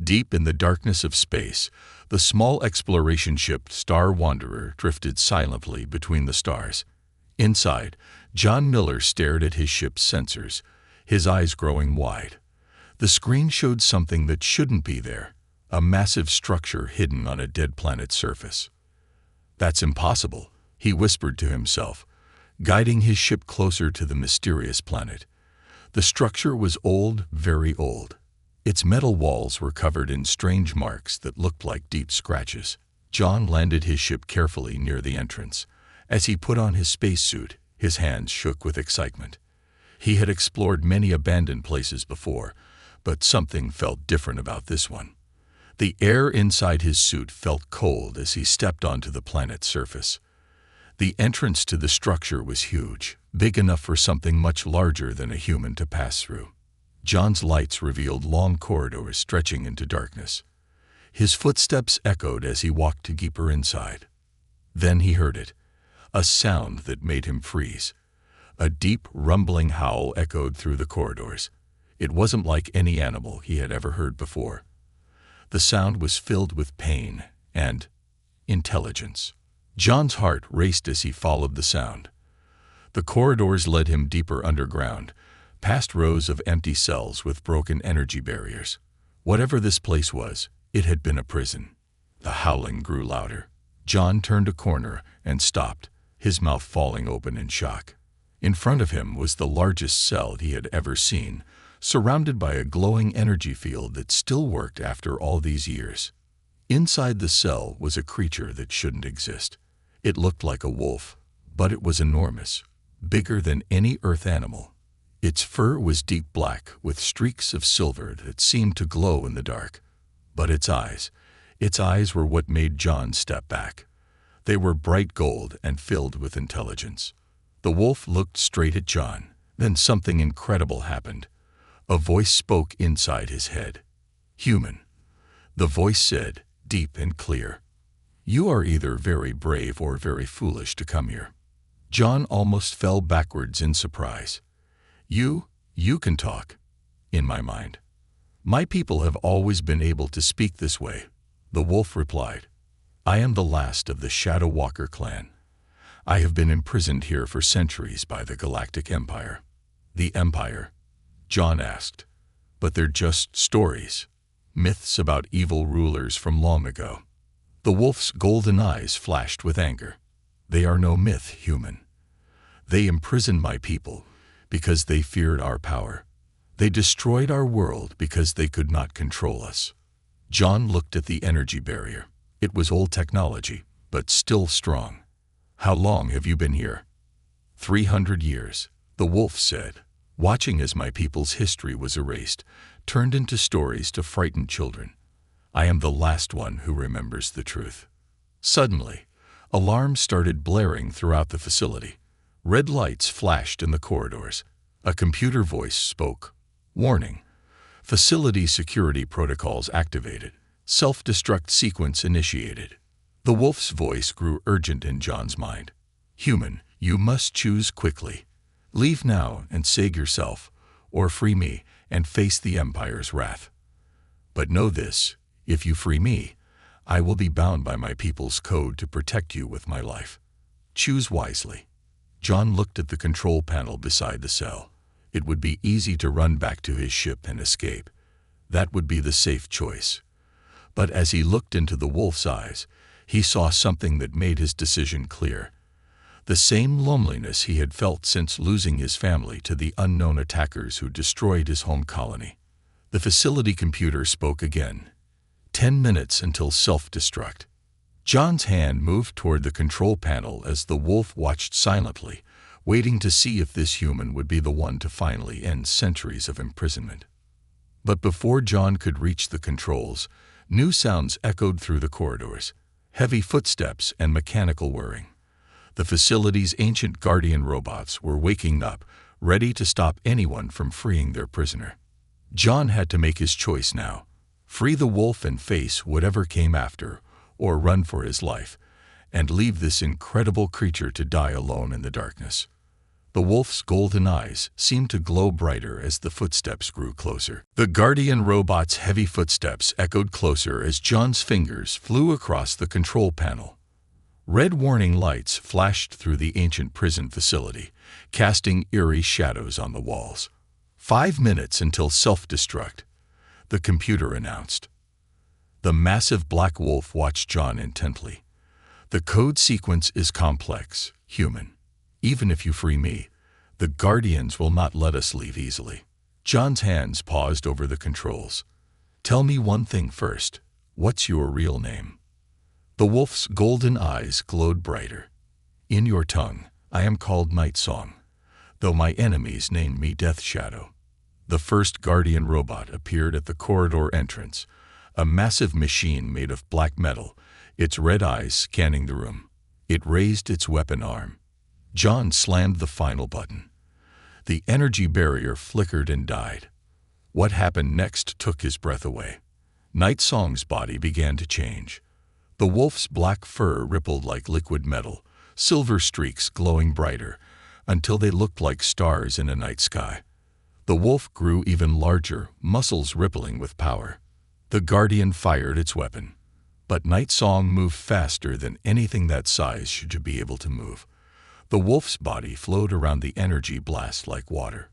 Deep in the darkness of space, the small exploration ship Star Wanderer drifted silently between the stars. Inside, John Miller stared at his ship's sensors, his eyes growing wide. The screen showed something that shouldn't be there, a massive structure hidden on a dead planet's surface. "That's impossible," he whispered to himself, guiding his ship closer to the mysterious planet. The structure was old, very old. Its metal walls were covered in strange marks that looked like deep scratches. John landed his ship carefully near the entrance. As he put on his spacesuit, his hands shook with excitement. He had explored many abandoned places before, but something felt different about this one. The air inside his suit felt cold as he stepped onto the planet's surface. The entrance to the structure was huge, big enough for something much larger than a human to pass through. John's lights revealed long corridors stretching into darkness. His footsteps echoed as he walked to deeper inside. Then he heard it, a sound that made him freeze. A deep, rumbling howl echoed through the corridors. It wasn't like any animal he had ever heard before. The sound was filled with pain and intelligence. John's heart raced as he followed the sound. The corridors led him deeper underground, past rows of empty cells with broken energy barriers. Whatever this place was, it had been a prison. The howling grew louder. John turned a corner and stopped, his mouth falling open in shock. In front of him was the largest cell he had ever seen, surrounded by a glowing energy field that still worked after all these years. Inside the cell was a creature that shouldn't exist. It looked like a wolf, but it was enormous, bigger than any Earth animal. Its fur was deep black with streaks of silver that seemed to glow in the dark. But its eyes were what made John step back. They were bright gold and filled with intelligence. The wolf looked straight at John. Then something incredible happened. A voice spoke inside his head. "Human," the voice said, deep and clear. "You are either very brave or very foolish to come here." John almost fell backwards in surprise. You can talk." "In my mind. My people have always been able to speak this way," the wolf replied. "I am the last of the Shadow Walker clan. I have been imprisoned here for centuries by the Galactic Empire." "The Empire?" John asked. "But they're just stories, myths about evil rulers from long ago." The wolf's golden eyes flashed with anger. "They are no myth, human. They imprisoned my people because they feared our power. They destroyed our world because they could not control us." John looked at the energy barrier. It was old technology, but still strong. "How long have you been here?" 300 years, the wolf said, watching as my people's history was erased, turned into stories to frighten children. I am the last one who remembers the truth. Suddenly, alarms started blaring throughout the facility. Red lights flashed in the corridors. A computer voice spoke. "Warning. Facility security protocols activated. Self-destruct sequence initiated." The wolf's voice grew urgent in John's mind. "Human, you must choose quickly. Leave now and save yourself, or free me and face the Empire's wrath. But know this, if you free me, I will be bound by my people's code to protect you with my life. Choose wisely." John looked at the control panel beside the cell. It would be easy to run back to his ship and escape. That would be the safe choice. But as he looked into the wolf's eyes, he saw something that made his decision clear. The same loneliness he had felt since losing his family to the unknown attackers who destroyed his home colony. The facility computer spoke again. 10 minutes until self-destruct. John's hand moved toward the control panel as the wolf watched silently, waiting to see if this human would be the one to finally end centuries of imprisonment. But before John could reach the controls, new sounds echoed through the corridors, heavy footsteps and mechanical whirring. The facility's ancient guardian robots were waking up, ready to stop anyone from freeing their prisoner. John had to make his choice now: free the wolf and face whatever came after, or run for his life, and leave this incredible creature to die alone in the darkness. The wolf's golden eyes seemed to glow brighter as the footsteps grew closer. The Guardian robot's heavy footsteps echoed closer as John's fingers flew across the control panel. Red warning lights flashed through the ancient prison facility, casting eerie shadows on the walls. 5 minutes until self-destruct, the computer announced. The massive black wolf watched John intently. The code sequence is complex, human. Even if you free me, the Guardians will not let us leave easily. John's hands paused over the controls. Tell me one thing first. What's your real name? The wolf's golden eyes glowed brighter. In your tongue, I am called Night Song, though my enemies named me Death Shadow. The first Guardian robot appeared at the corridor entrance, a massive machine made of black metal, its red eyes scanning the room. It raised its weapon arm. John slammed the final button. The energy barrier flickered and died. What happened next took his breath away. Night Song's body began to change. The wolf's black fur rippled like liquid metal, silver streaks glowing brighter, until they looked like stars in a night sky. The wolf grew even larger, muscles rippling with power. The Guardian fired its weapon. But Night Song moved faster than anything that size should be able to move. The wolf's body flowed around the energy blast like water.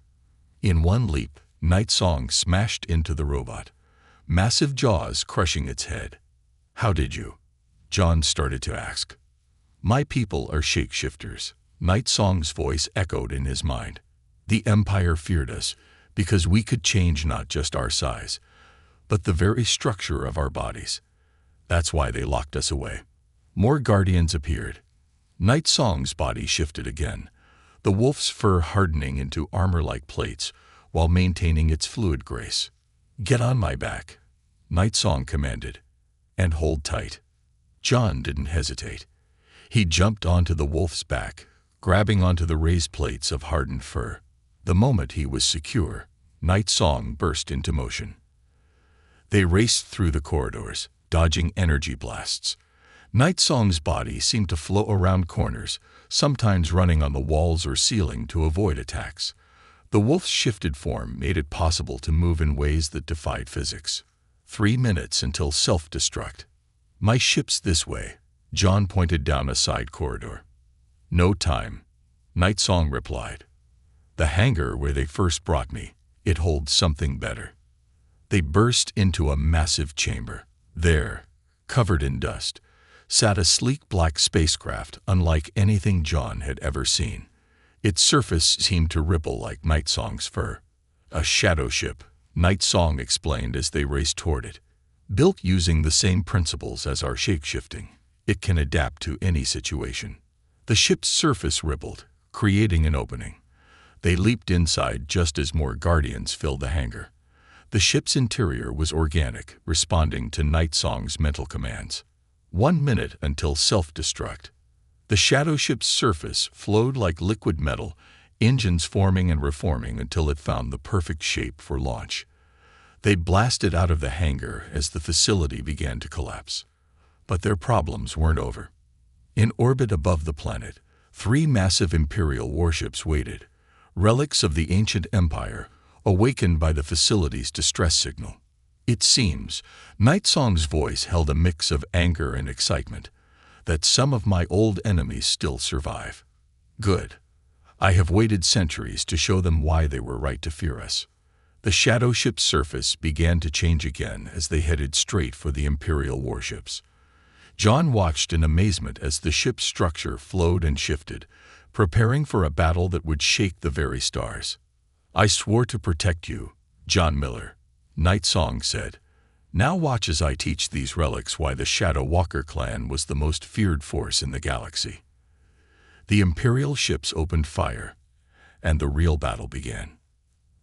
In one leap, Night Song smashed into the robot, massive jaws crushing its head. How did you? John started to ask. My people are shapeshifters. Night Song's voice echoed in his mind. The Empire feared us because we could change not just our size, but the very structure of our bodies. That's why they locked us away. More Guardians appeared. Night Song's body shifted again, the wolf's fur hardening into armor-like plates while maintaining its fluid grace. Get on my back, Night Song commanded, and hold tight. John didn't hesitate. He jumped onto the wolf's back, grabbing onto the raised plates of hardened fur. The moment he was secure, Night Song burst into motion. They raced through the corridors, dodging energy blasts. Night Song's body seemed to flow around corners, sometimes running on the walls or ceiling to avoid attacks. The wolf's shifted form made it possible to move in ways that defied physics. 3 minutes until self-destruct. My ship's this way. John pointed down a side corridor. No time, Night Song replied. The hangar where they first brought me, it holds something better. They burst into a massive chamber. There, covered in dust, sat a sleek black spacecraft unlike anything John had ever seen. Its surface seemed to ripple like Night Song's fur. A shadow ship, Night Song explained as they raced toward it. Built using the same principles as our shape-shifting, it can adapt to any situation. The ship's surface rippled, creating an opening. They leaped inside just as more Guardians filled the hangar. The ship's interior was organic, responding to Night Song's mental commands. 1 minute until self-destruct. The shadow ship's surface flowed like liquid metal, engines forming and reforming until it found the perfect shape for launch. They blasted out of the hangar as the facility began to collapse. But their problems weren't over. In orbit above the planet, 3 massive Imperial warships waited, relics of the ancient empire, awakened by the facility's distress signal. It seems, Night Song's voice held a mix of anger and excitement, that some of my old enemies still survive. Good. I have waited centuries to show them why they were right to fear us. The shadow ship's surface began to change again as they headed straight for the Imperial warships. John watched in amazement as the ship's structure flowed and shifted, preparing for a battle that would shake the very stars. I swore to protect you, John Miller, Night Song said. Now watch as I teach these relics why the Shadow Walker clan was the most feared force in the galaxy. The Imperial ships opened fire, and the real battle began.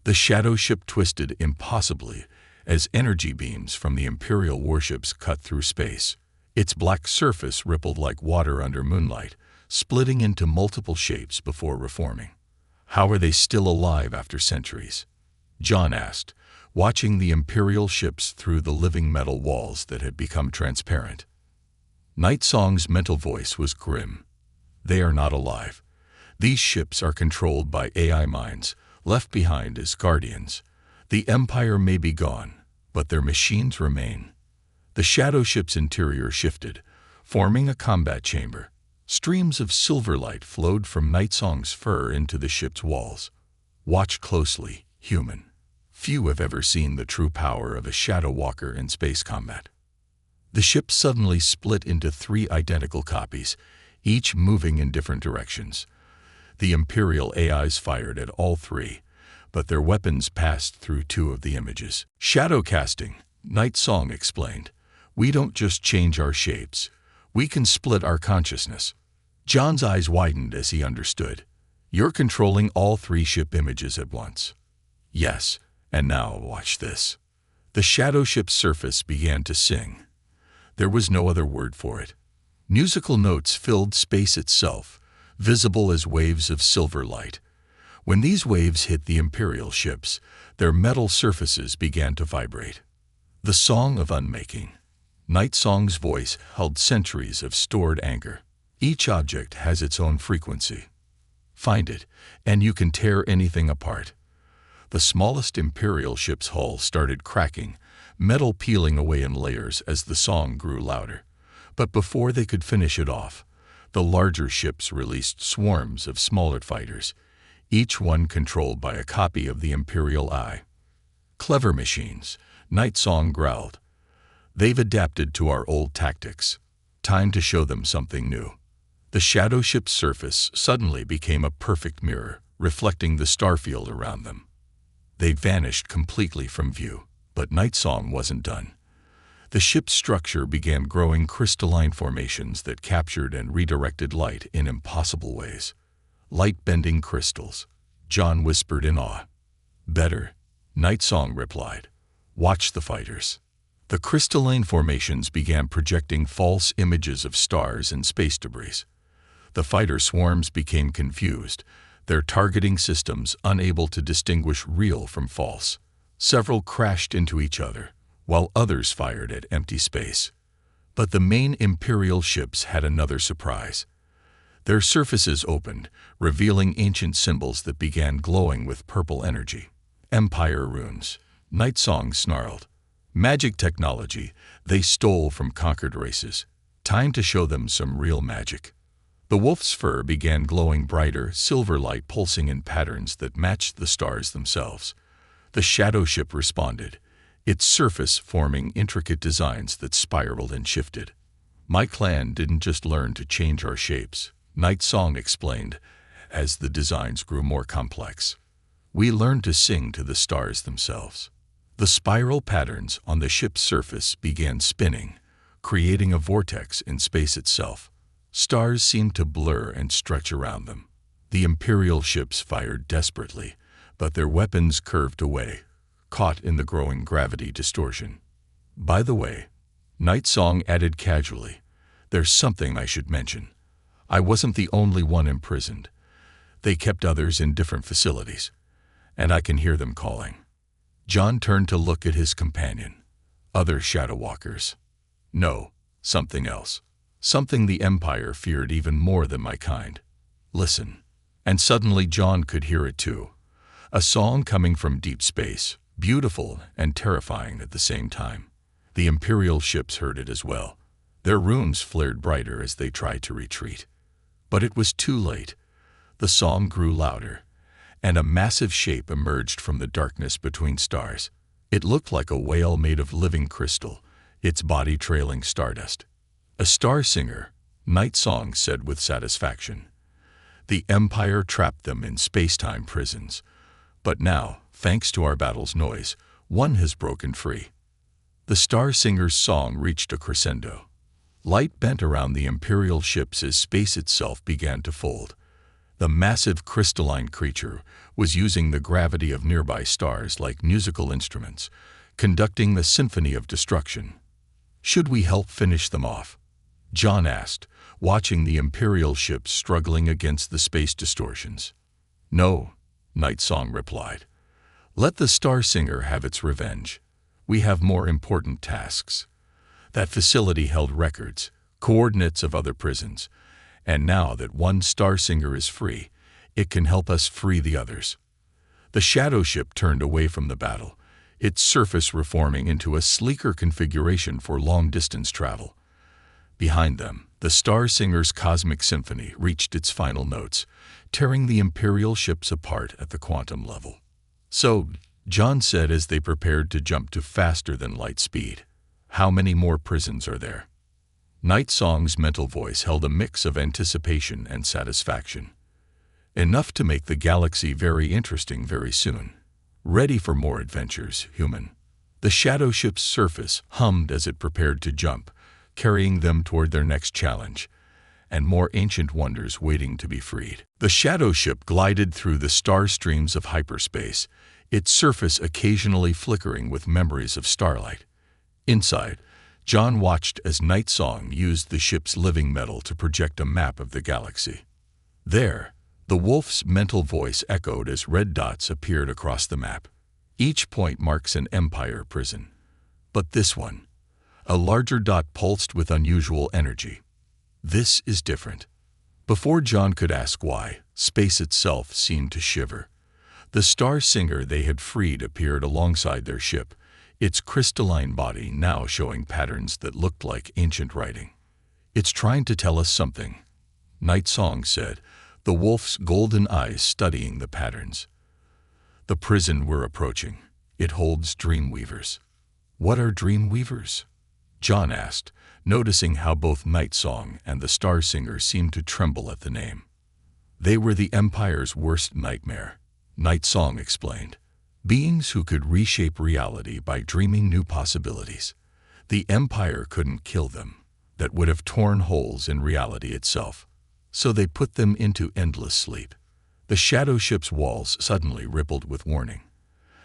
The shadow ship twisted impossibly as energy beams from the Imperial warships cut through space. Its black surface rippled like water under moonlight, splitting into multiple shapes before reforming. How are they still alive after centuries? John asked, watching the Imperial ships through the living metal walls that had become transparent. Night Song's mental voice was grim. They are not alive. These ships are controlled by AI minds, left behind as guardians. The Empire may be gone, but their machines remain. The shadow ship's interior shifted, forming a combat chamber. Streams of silver light flowed from Nightsong's fur into the ship's walls. Watch closely, human. Few have ever seen the true power of a shadow walker in space combat. The ship suddenly split into 3 identical copies, each moving in different directions. The Imperial AIs fired at all 3, but their weapons passed through 2 of the images. Shadow casting, Nightsong explained. We don't just change our shapes. We can split our consciousness. John's eyes widened as he understood. You're controlling all 3 ship images at once. Yes, and now watch this. The shadow ship's surface began to sing. There was no other word for it. Musical notes filled space itself, visible as waves of silver light. When these waves hit the Imperial ships, their metal surfaces began to vibrate. The song of unmaking. Nightsong's voice held centuries of stored anger. Each object has its own frequency. Find it, and you can tear anything apart. The smallest Imperial ship's hull started cracking, metal peeling away in layers as the song grew louder. But before they could finish it off, the larger ships released swarms of smaller fighters, each one controlled by a copy of the Imperial Eye. Clever machines, Nightsong growled. They've adapted to our old tactics. Time to show them something new. The shadow ship's surface suddenly became a perfect mirror, reflecting the starfield around them. They vanished completely from view, but Nightsong wasn't done. The ship's structure began growing crystalline formations that captured and redirected light in impossible ways. Light-bending crystals, John whispered in awe. Better, Nightsong replied. Watch the fighters. The crystalline formations began projecting false images of stars and space debris. The fighter swarms became confused, their targeting systems unable to distinguish real from false. Several crashed into each other, while others fired at empty space. But the main Imperial ships had another surprise. Their surfaces opened, revealing ancient symbols that began glowing with purple energy. Empire runes, Nightsong snarled. Magic technology they stole from conquered races. Time to show them some real magic. The wolf's fur began glowing brighter, silver light pulsing in patterns that matched the stars themselves. The shadow ship responded, its surface forming intricate designs that spiraled and shifted. My clan didn't just learn to change our shapes, Nightsong explained, as the designs grew more complex. We learned to sing to the stars themselves. The spiral patterns on the ship's surface began spinning, creating a vortex in space itself. Stars seemed to blur and stretch around them. The Imperial ships fired desperately, but their weapons curved away, caught in the growing gravity distortion. By the way, Nightsong added casually, there's something I should mention. I wasn't the only one imprisoned. They kept others in different facilities, and I can hear them calling. John turned to look at his companion. Other shadow walkers. No, something else. Something the Empire feared even more than my kind. Listen. And suddenly John could hear it too. A song coming from deep space, beautiful and terrifying at the same time. The Imperial ships heard it as well. Their runes flared brighter as they tried to retreat. But it was too late. The song grew louder, and a massive shape emerged from the darkness between stars. It looked like a whale made of living crystal, its body trailing stardust. A star singer, Nightsong said with satisfaction. The Empire trapped them in space-time prisons. But now, thanks to our battle's noise, one has broken free. The star singer's song reached a crescendo. Light bent around the Imperial ships as space itself began to fold. The massive crystalline creature was using the gravity of nearby stars like musical instruments, conducting the symphony of destruction. Should we help finish them off? John asked, watching the Imperial ships struggling against the space distortions. No, Nightsong replied. Let the Star Singer have its revenge. We have more important tasks. That facility held records, coordinates of other prisons, and now that one Star Singer is free, It can help us free the others." The shadow ship turned away from the battle, its surface reforming into a sleeker configuration for long-distance travel. Behind them, the Star Singer's cosmic symphony reached its final notes, tearing the Imperial ships apart at the quantum level. "So," John said as they prepared to jump to faster-than-light speed, "how many more prisons are there?" Night Song's mental voice held a mix of anticipation and satisfaction. "Enough to make the galaxy very interesting very soon. Ready for more adventures, human." The shadow ship's surface hummed as it prepared to jump, carrying them toward their next challenge, and more ancient wonders waiting to be freed. The shadow ship glided through the star streams of hyperspace, its surface occasionally flickering with memories of starlight. Inside, John watched as Night Song used the ship's living metal to project a map of the galaxy. There, the wolf's mental voice echoed as red dots appeared across the map. "Each point marks an Empire prison. But this one," a larger dot pulsed with unusual energy. "This is different." Before John could ask why, space itself seemed to shiver. The Star Singer they had freed appeared alongside their ship, its crystalline body now showing patterns that looked like ancient writing. "It's trying to tell us something," Night Song said, the wolf's golden eyes studying the patterns. "The prison we're approaching, it holds Dreamweavers." "What are Dreamweavers?" John asked, noticing how both Night Song and the Star Singer seemed to tremble at the name. "They were the Empire's worst nightmare," Night Song explained. "Beings who could reshape reality by dreaming new possibilities. The Empire couldn't kill them. That would have torn holes in reality itself. So they put them into endless sleep." The shadow ship's walls suddenly rippled with warning.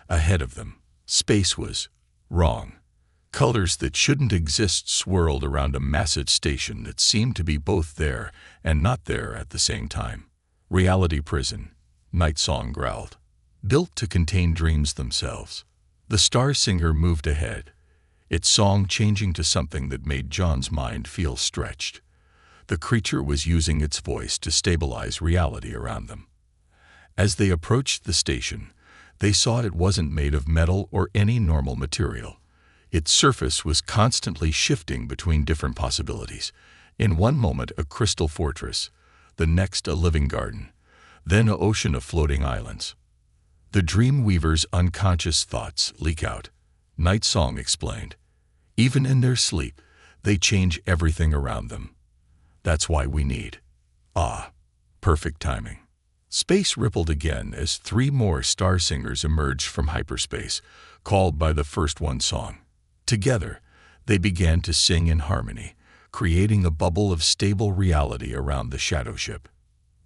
Ahead of them, space was wrong. Colors that shouldn't exist swirled around a massive station that seemed to be both there and not there at the same time. "Reality prison," Night Song growled. "Built to contain dreams themselves." The Star Singer moved ahead, its song changing to something that made John's mind feel stretched. The creature was using its voice to stabilize reality around them. As they approached the station, they saw it wasn't made of metal or any normal material. Its surface was constantly shifting between different possibilities. In one moment a crystal fortress, the next a living garden, then an ocean of floating islands. "The Dreamweaver's unconscious thoughts leak out," Night Song explained. "Even in their sleep, they change everything around them. That's why we need." Perfect timing. Space rippled again as 3 more Star Singers emerged from hyperspace, called by the first one's song. Together, they began to sing in harmony, creating a bubble of stable reality around the shadow ship.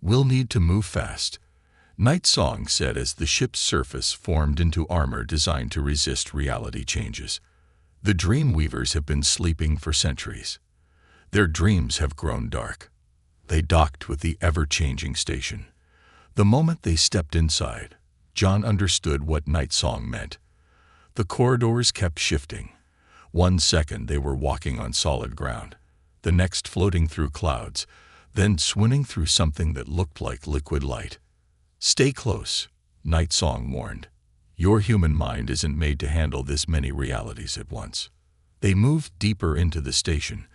"We'll need to move fast," Night Song said as the ship's surface formed into armor designed to resist reality changes. "The Dreamweavers have been sleeping for centuries. Their dreams have grown dark." They docked with the ever-changing station. The moment they stepped inside, John understood what Night Song meant. The corridors kept shifting. One second they were walking on solid ground, the next floating through clouds, then swimming through something that looked like liquid light. "Stay close," Night Song warned. "Your human mind isn't made to handle this many realities at once." They moved deeper into the station,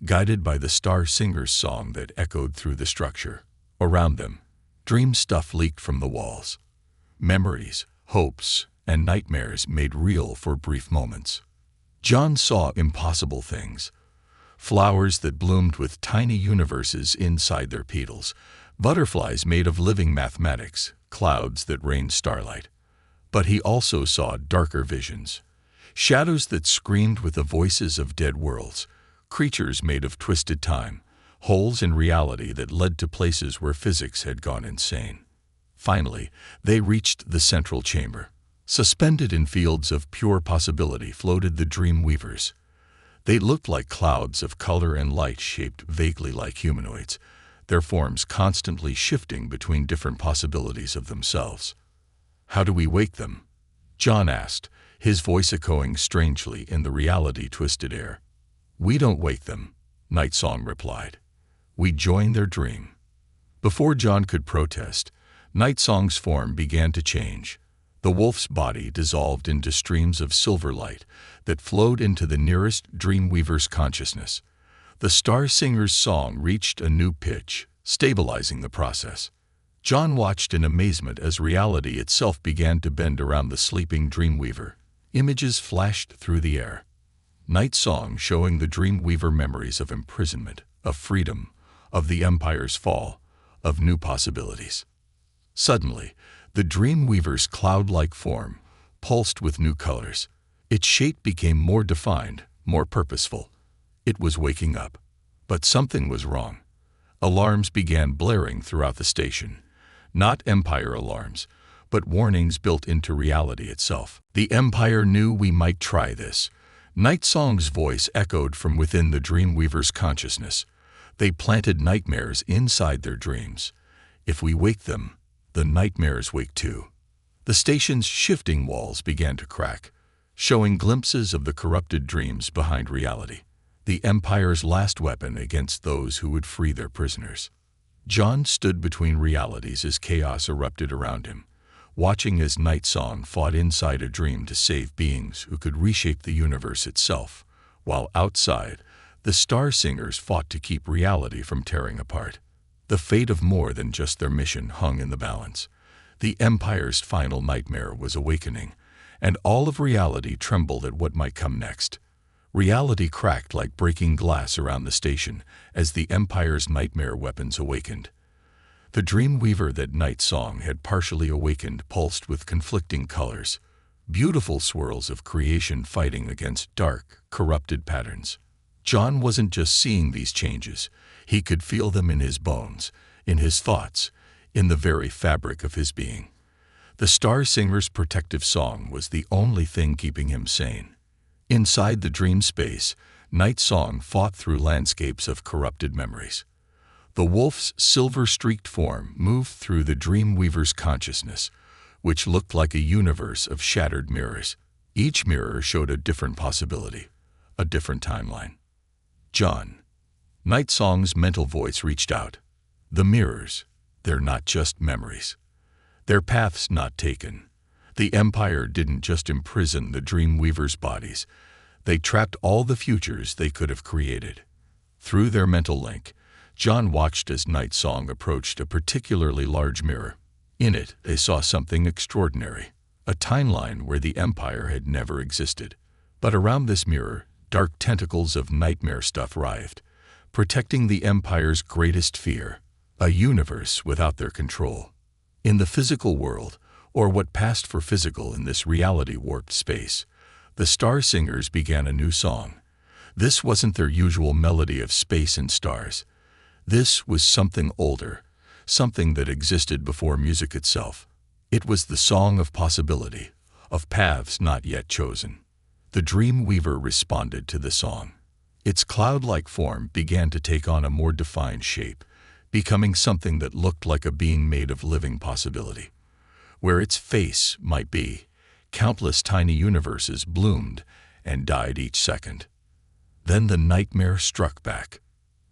guided by the Star Singer's song that echoed through the structure. Around them, dream stuff leaked from the walls. Memories, hopes, and nightmares made real for brief moments. John saw impossible things. Flowers that bloomed with tiny universes inside their petals, butterflies made of living mathematics, clouds that rained starlight. But he also saw darker visions. Shadows that screamed with the voices of dead worlds, creatures made of twisted time, holes in reality that led to places where physics had gone insane. Finally, they reached the central chamber. Suspended in fields of pure possibility floated the Dreamweavers. They looked like clouds of color and light shaped vaguely like humanoids, their forms constantly shifting between different possibilities of themselves. "How do we wake them?" John asked, his voice echoing strangely in the reality-twisted air. "We don't wake them," Night Song replied. "We join their dream." Before John could protest, Night Song's form began to change. The wolf's body dissolved into streams of silver light that flowed into the nearest Dreamweaver's consciousness. The Star Singer's song reached a new pitch, stabilizing the process. John watched in amazement as reality itself began to bend around the sleeping Dreamweaver. Images flashed through the air. Night Song showing the Dreamweaver memories of imprisonment, of freedom, of the Empire's fall, of new possibilities. Suddenly, the Dreamweaver's cloud-like form pulsed with new colors. Its shape became more defined, more purposeful. It was waking up. But something was wrong. Alarms began blaring throughout the station. Not Empire alarms, but warnings built into reality itself. The Empire knew we might try this. Night Song's voice echoed from within the Dreamweaver's consciousness. They planted nightmares inside their dreams. If we wake them, the nightmares wake too. The station's shifting walls began to crack, showing glimpses of the corrupted dreams behind reality. The Empire's last weapon against those who would free their prisoners. John stood between realities as chaos erupted around him, watching as Night Song fought inside a dream to save beings who could reshape the universe itself, while outside, the Star Singers fought to keep reality from tearing apart. The fate of more than just their mission hung in the balance. The Empire's final nightmare was awakening, and all of reality trembled at what might come next. Reality cracked like breaking glass around the station as the Empire's nightmare weapons awakened. The Dreamweaver that Night Song had partially awakened pulsed with conflicting colors, beautiful swirls of creation fighting against dark, corrupted patterns. John wasn't just seeing these changes, he could feel them in his bones, in his thoughts, in the very fabric of his being. The Star Singer's protective song was the only thing keeping him sane. Inside the dream space, Night Song fought through landscapes of corrupted memories. The wolf's silver-streaked form moved through the Dreamweaver's consciousness, which looked like a universe of shattered mirrors. Each mirror showed a different possibility, a different timeline. John. Night Song's mental voice reached out. The mirrors, they're not just memories. They're paths not taken. The Empire didn't just imprison the Dreamweaver's bodies. They trapped all the futures they could have created. Through their mental link, John watched as Night Song approached a particularly large mirror. In it, they saw something extraordinary, a timeline where the Empire had never existed. But around this mirror, dark tentacles of nightmare stuff writhed, protecting the Empire's greatest fear, a universe without their control. In the physical world, or what passed for physical in this reality-warped space, the Star Singers began a new song. This wasn't their usual melody of space and stars. This was something older, something that existed before music itself. It was the song of possibility, of paths not yet chosen. The Dreamweaver responded to the song. Its cloud-like form began to take on a more defined shape, becoming something that looked like a being made of living possibility. Where its face might be, countless tiny universes bloomed and died each second. Then the nightmare struck back.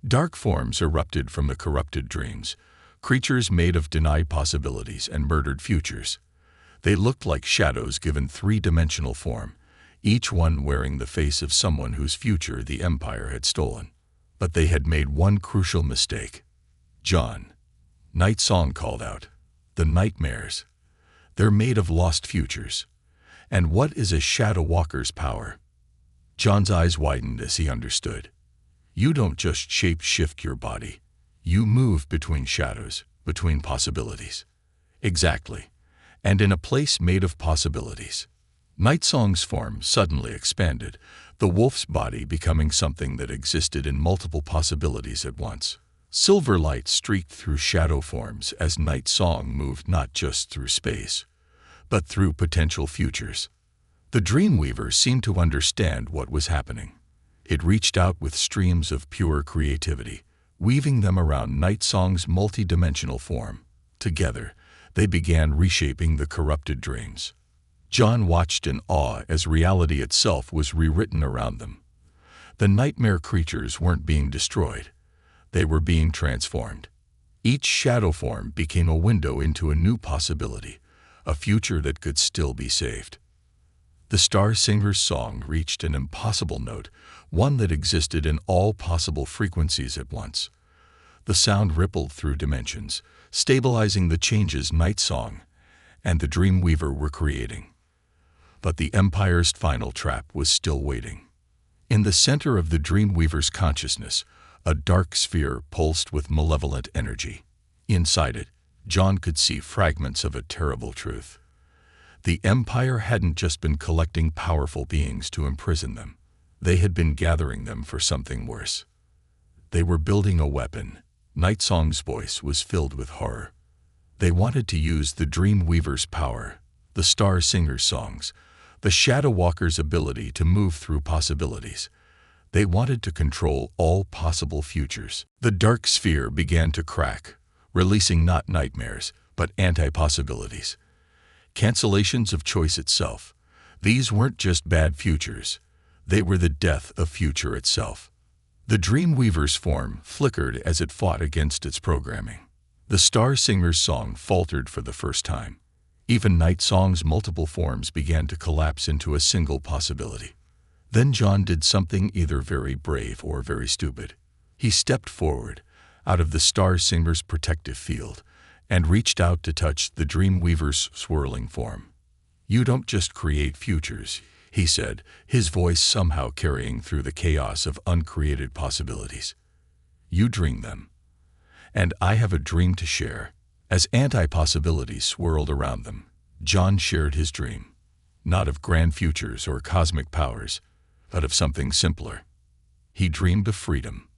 Dark forms erupted from the corrupted dreams, creatures made of denied possibilities and murdered futures. They looked like shadows given three-dimensional form, each one wearing the face of someone whose future the Empire had stolen. But they had made one crucial mistake. John. Night Song called out. The nightmares. They're made of lost futures. And what is a shadow walker's power? John's eyes widened as he understood. You don't just shape-shift your body. You move between shadows, between possibilities. Exactly. And in a place made of possibilities. Night Song's form suddenly expanded, the wolf's body becoming something that existed in multiple possibilities at once. Silver light streaked through shadow forms as Night Song moved not just through space, but through potential futures. The Dreamweaver seemed to understand what was happening. It reached out with streams of pure creativity, weaving them around Night Song's multi-dimensional form. Together, they began reshaping the corrupted dreams. John watched in awe as reality itself was rewritten around them. The nightmare creatures weren't being destroyed. They were being transformed. Each shadow form became a window into a new possibility, a future that could still be saved. The Star Singer's song reached an impossible note, one that existed in all possible frequencies at once. The sound rippled through dimensions, stabilizing the changes Night Song and the Dreamweaver were creating. But the Empire's final trap was still waiting. In the center of the Dreamweaver's consciousness, a dark sphere pulsed with malevolent energy. Inside it, John could see fragments of a terrible truth. The Empire hadn't just been collecting powerful beings to imprison them. They had been gathering them for something worse. They were building a weapon. Night Song's voice was filled with horror. They wanted to use the Dreamweaver's power, the Star Singer's songs, the Shadow Walker's ability to move through possibilities. They wanted to control all possible futures. The dark sphere began to crack, releasing not nightmares, but anti-possibilities. Cancellations of choice itself. These weren't just bad futures. They were the death of future itself. The Dreamweaver's form flickered as it fought against its programming. The Star Singer's song faltered for the first time. Even Night Song's multiple forms began to collapse into a single possibility. Then John did something either very brave or very stupid. He stepped forward, out of the Star Singer's protective field, and reached out to touch the Dreamweaver's swirling form. "You don't just create futures," he said, his voice somehow carrying through the chaos of uncreated possibilities. "You dream them. And I have a dream to share." As anti-possibilities swirled around them, John shared his dream, not of grand futures or cosmic powers, but of something simpler. He dreamed of freedom,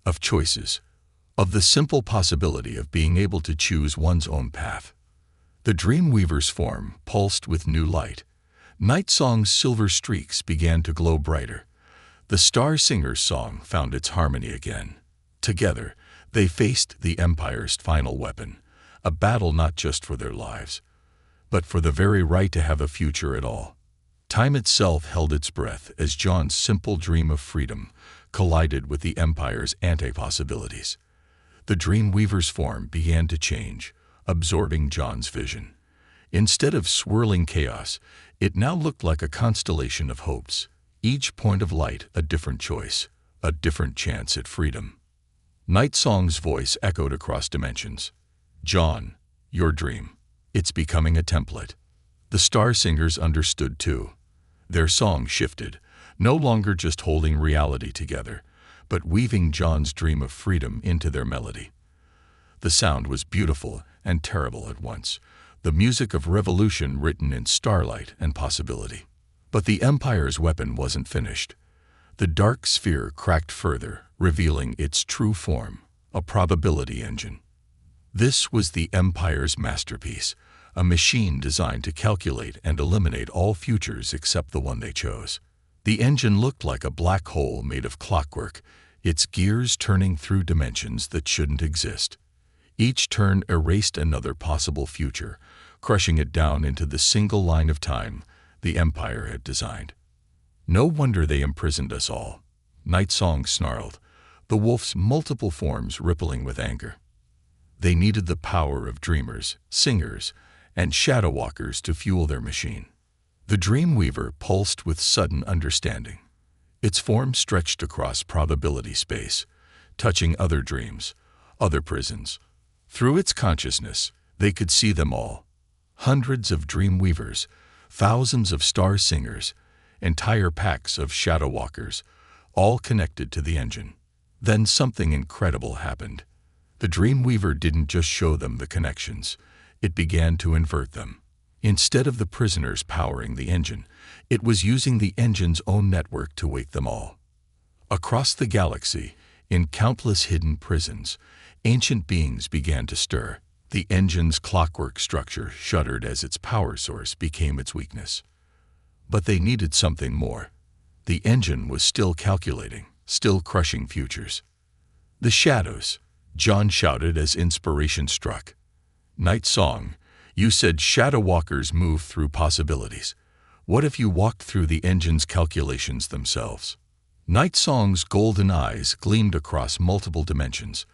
of choices, of the simple possibility of being able to choose one's own path. The Dreamweaver's form pulsed with new light. Night Song's silver streaks began to glow brighter. The Star Singer's song found its harmony again. Together, they faced the Empire's final weapon, a battle not just for their lives, but for the very right to have a future at all. Time itself held its breath as John's simple dream of freedom collided with the Empire's anti-possibilities. The Dreamweaver's form began to change, absorbing John's vision. Instead of swirling chaos, it now looked like a constellation of hopes, each point of light a different choice, a different chance at freedom. Night Song's voice echoed across dimensions. "John, your dream. It's becoming a template." The Star Singers understood too. Their song shifted, no longer just holding reality together, but weaving John's dream of freedom into their melody. The sound was beautiful and terrible at once, the music of revolution written in starlight and possibility. But the Empire's weapon wasn't finished. The dark sphere cracked further, revealing its true form, a probability engine. This was the Empire's masterpiece, a machine designed to calculate and eliminate all futures except the one they chose. The engine looked like a black hole made of clockwork, its gears turning through dimensions that shouldn't exist. Each turn erased another possible future, crushing it down into the single line of time the Empire had designed. "No wonder they imprisoned us all," Night Song snarled, the wolf's multiple forms rippling with anger. They needed the power of dreamers, singers, and shadow walkers to fuel their machine. The Dreamweaver pulsed with sudden understanding. Its form stretched across probability space, touching other dreams, other prisons. Through its consciousness, they could see them all. Hundreds of Dreamweavers, thousands of Star Singers, entire packs of Shadow Walkers, all connected to the engine. Then something incredible happened. The Dreamweaver didn't just show them the connections, it began to invert them. Instead of the prisoners powering the engine, it was using the engine's own network to wake them all. Across the galaxy, in countless hidden prisons, ancient beings began to stir. The engine's clockwork structure shuddered as its power source became its weakness. But they needed something more. The engine was still calculating, still crushing futures. "The shadows," John shouted as inspiration struck. "Night Song, you said shadow walkers move through possibilities. What if you walked through the engine's calculations themselves?" Night Song's golden eyes gleamed across multiple dimensions,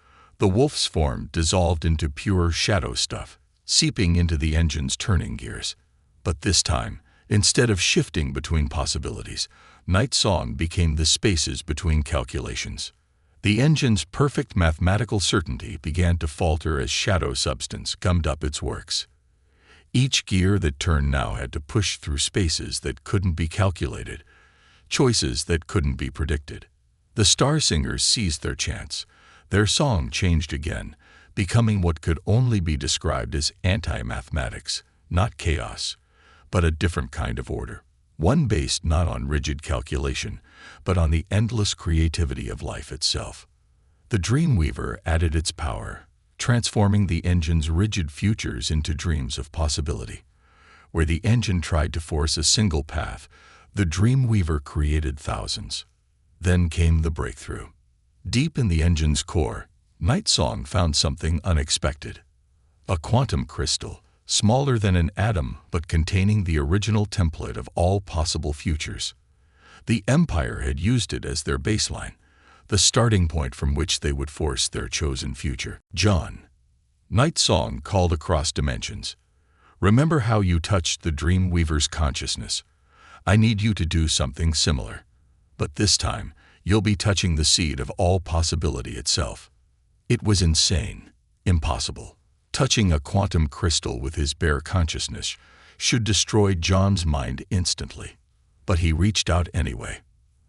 The wolf's form dissolved into pure shadow stuff, seeping into the engine's turning gears. But this time, instead of shifting between possibilities, Night Song became the spaces between calculations. The engine's perfect mathematical certainty began to falter as shadow substance gummed up its works. Each gear that turned now had to push through spaces that couldn't be calculated, choices that couldn't be predicted. The star singers seized their chance. Their song changed again, becoming what could only be described as anti-mathematics, not chaos, but a different kind of order. One based not on rigid calculation, but on the endless creativity of life itself. The Dreamweaver added its power, transforming the engine's rigid futures into dreams of possibility. Where the engine tried to force a single path, the Dreamweaver created thousands. Then came the breakthrough. Deep in the engine's core, Night Song found something unexpected. A quantum crystal, smaller than an atom but containing the original template of all possible futures. The Empire had used it as their baseline, the starting point from which they would force their chosen future. John, Night Song called across dimensions. Remember how you touched the Dreamweaver's consciousness? I need you to do something similar. But this time, you'll be touching the seed of all possibility itself. It was insane, impossible. Touching a quantum crystal with his bare consciousness should destroy John's mind instantly. But he reached out anyway.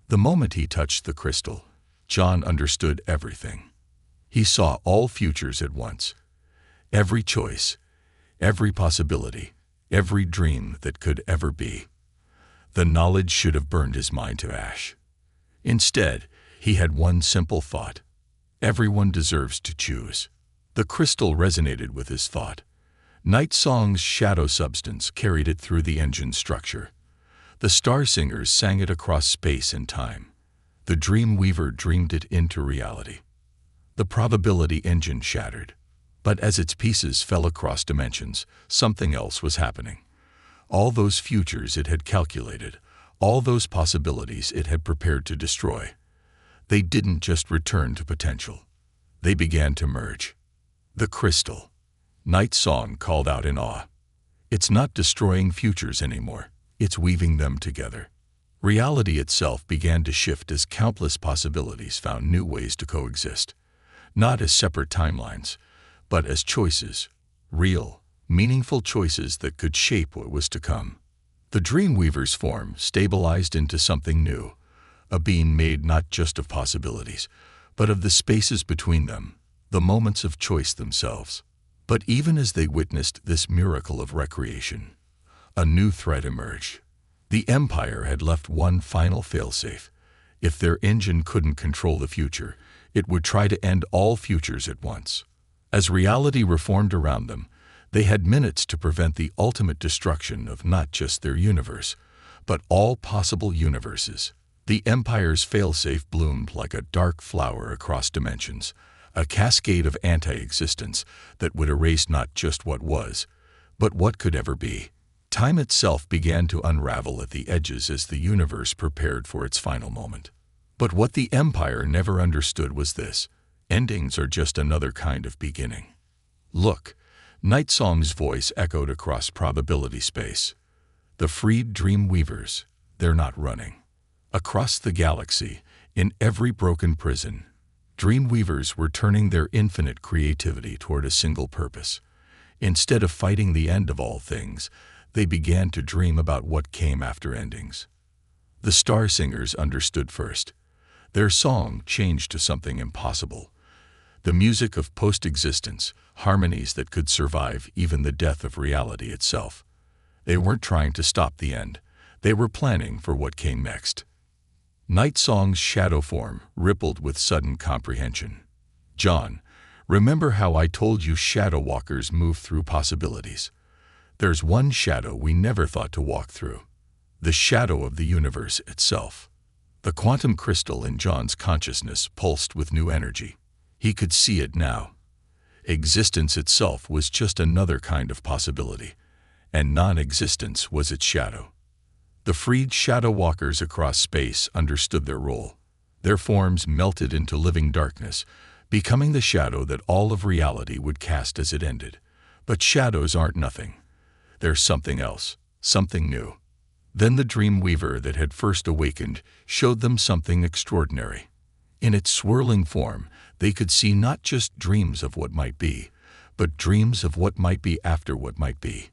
The moment he touched the crystal, John understood everything. He saw all futures at once. Every choice, every possibility, every dream that could ever be. The knowledge should have burned his mind to ash. Instead, he had one simple thought. Everyone deserves to choose. The crystal resonated with his thought. Night Song's shadow substance carried it through the engine structure. The star singers sang it across space and time. The Dreamweaver dreamed it into reality. The probability engine shattered. But as its pieces fell across dimensions, something else was happening. All those futures it had calculated, all those possibilities it had prepared to destroy, they didn't just return to potential. They began to merge. The crystal, Night Song called out in awe. It's not destroying futures anymore, it's weaving them together. Reality itself began to shift as countless possibilities found new ways to coexist, not as separate timelines, but as choices, real, meaningful choices that could shape what was to come. The Dreamweaver's form stabilized into something new, a being made not just of possibilities, but of the spaces between them, the moments of choice themselves. But even as they witnessed this miracle of recreation, a new threat emerged. The Empire had left one final failsafe. If their engine couldn't control the future, it would try to end all futures at once. As reality reformed around them, they had minutes to prevent the ultimate destruction of not just their universe, but all possible universes. The Empire's failsafe bloomed like a dark flower across dimensions, a cascade of anti-existence that would erase not just what was, but what could ever be. Time itself began to unravel at the edges as the universe prepared for its final moment. But what the Empire never understood was this: endings are just another kind of beginning. Look, Night Song's voice echoed across probability space. The freed Dreamweavers, they're not running. Across the galaxy, in every broken prison, Dreamweavers were turning their infinite creativity toward a single purpose. Instead of fighting the end of all things, they began to dream about what came after endings. The star singers understood first. Their song changed to something impossible. The music of post-existence, harmonies that could survive even the death of reality itself. They weren't trying to stop the end. They were planning for what came next. Night Song's shadow form rippled with sudden comprehension. John, remember how I told you shadow walkers move through possibilities? There's one shadow we never thought to walk through. The shadow of the universe itself. The quantum crystal in John's consciousness pulsed with new energy. He could see it now. Existence itself was just another kind of possibility, and non-existence was its shadow. The freed shadow walkers across space understood their role. Their forms melted into living darkness, becoming the shadow that all of reality would cast as it ended. But shadows aren't nothing. There's something else, something new. Then the dream weaver that had first awakened showed them something extraordinary. In its swirling form, they could see not just dreams of what might be, but dreams of what might be after what might be.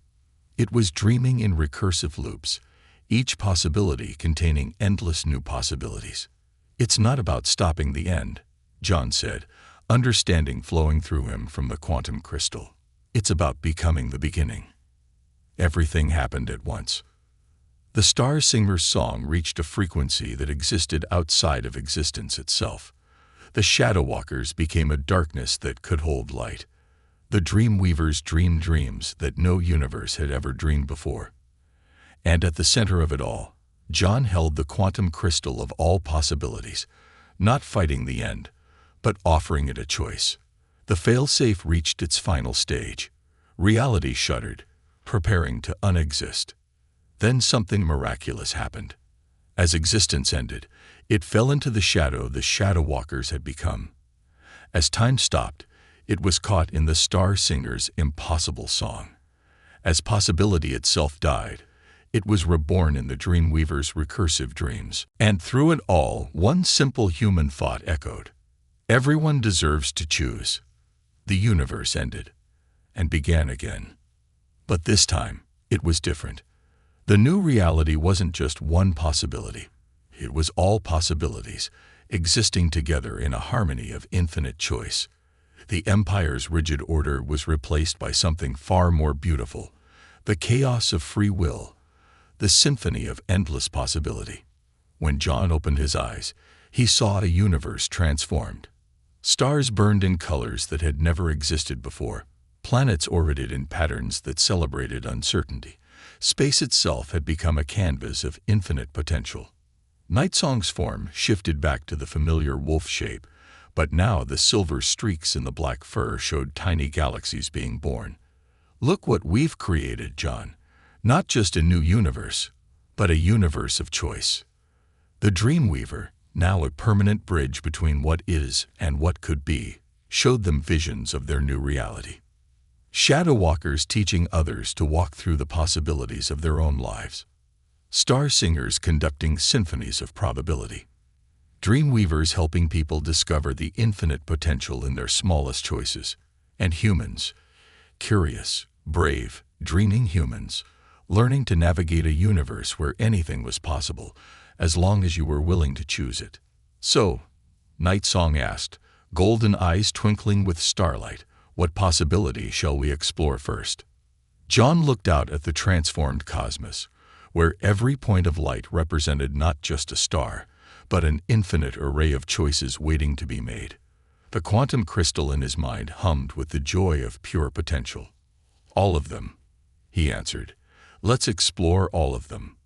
It was dreaming in recursive loops, each possibility containing endless new possibilities. It's not about stopping the end, John said, understanding flowing through him from the quantum crystal. It's about becoming the beginning. Everything happened at once. The Star Singer's song reached a frequency that existed outside of existence itself. The Shadow Walkers became a darkness that could hold light. The Dream Weavers dreamed dreams that no universe had ever dreamed before. And at the center of it all, John held the quantum crystal of all possibilities, not fighting the end, but offering it a choice. The failsafe reached its final stage. Reality shuddered, preparing to unexist. Then something miraculous happened. As existence ended, it fell into the shadow the Shadow Walkers had become. As time stopped, it was caught in the Star Singer's impossible song. As possibility itself died, it was reborn in the Dream Weaver's recursive dreams. And through it all, one simple human thought echoed. Everyone deserves to choose. The universe ended and began again. But this time, it was different. The new reality wasn't just one possibility. It was all possibilities, existing together in a harmony of infinite choice. The Empire's rigid order was replaced by something far more beautiful, the chaos of free will, the symphony of endless possibility. When John opened his eyes, he saw a universe transformed. Stars burned in colors that had never existed before. Planets orbited in patterns that celebrated uncertainty. Space itself had become a canvas of infinite potential. Nightsong's form shifted back to the familiar wolf shape, but now the silver streaks in the black fur showed tiny galaxies being born. Look what we've created, John. Not just a new universe, but a universe of choice. The Dreamweaver, now a permanent bridge between what is and what could be, showed them visions of their new reality. Shadow Walkers teaching others to walk through the possibilities of their own lives. Star Singers conducting symphonies of probability. Dreamweavers helping people discover the infinite potential in their smallest choices. And humans, curious, brave, dreaming humans, learning to navigate a universe where anything was possible, as long as you were willing to choose it. So, Nightsong asked, golden eyes twinkling with starlight, what possibility shall we explore first? John looked out at the transformed cosmos, where every point of light represented not just a star, but an infinite array of choices waiting to be made. The quantum crystal in his mind hummed with the joy of pure potential. All of them, he answered. Let's explore all of them.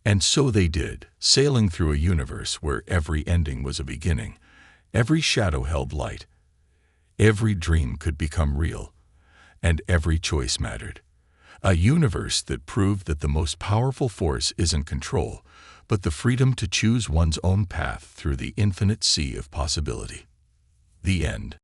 And so they did, sailing through a universe where every ending was a beginning, every shadow held light, every dream could become real, and every choice mattered. A universe that proved that the most powerful force isn't control, but the freedom to choose one's own path through the infinite sea of possibility. The end.